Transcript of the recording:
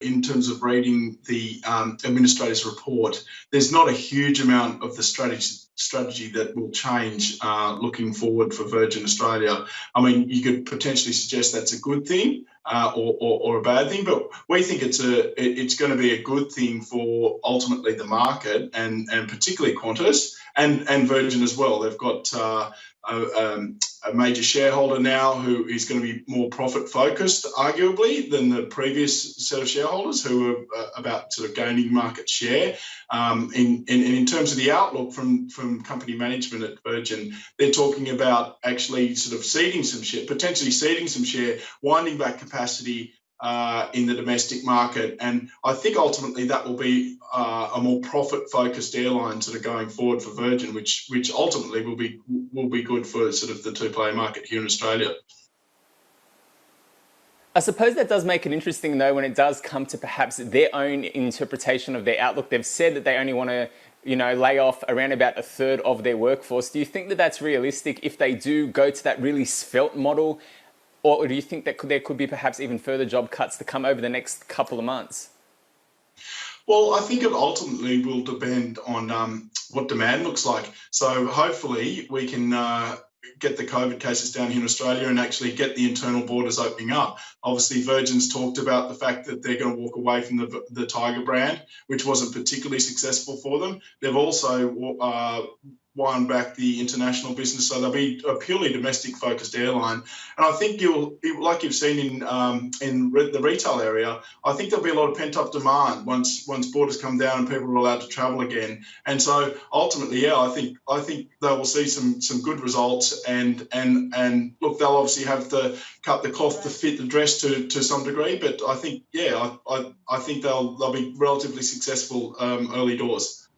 in terms of reading the administrator's report, there's not a huge amount of the strategy that will change looking forward for Virgin Australia. I mean, you could potentially suggest that's a good thing or a bad thing, but we think it's going to be a good thing for ultimately the market and particularly Qantas and Virgin as well. They've got a major shareholder now who is going to be more profit focused, arguably, than the previous set of shareholders who are about sort of gaining market share. In terms of the outlook from company management at Virgin, they're talking about actually sort of potentially ceding some share, winding back capacity in the domestic market, and I think ultimately that will be a more profit-focused airline sort of going forward for Virgin, which ultimately will be good for sort of the two-player market here in Australia. I suppose that does make it interesting, though, when it does come to perhaps their own interpretation of their outlook. They've said that they only want to, lay off around about a third of their workforce. Do you think that that's realistic if they do go to that really svelte model? Or do you think that there could be perhaps even further job cuts to come over the next couple of months? Well, I think it ultimately will depend on what demand looks like. So hopefully we can get the COVID cases down here in Australia and actually get the internal borders opening up. Obviously, Virgin's talked about the fact that they're going to walk away from the Tiger brand, which wasn't particularly successful for them. They've also wind back the international business, so they'll be a purely domestic-focused airline. And I think like you've seen in the retail area, I think there'll be a lot of pent-up demand once borders come down and people are allowed to travel again. And so ultimately, yeah, I think they will see some good results. And look, they'll obviously have to cut the cloth to fit the dress to some degree. But I think, yeah, I think they'll be relatively successful early doors.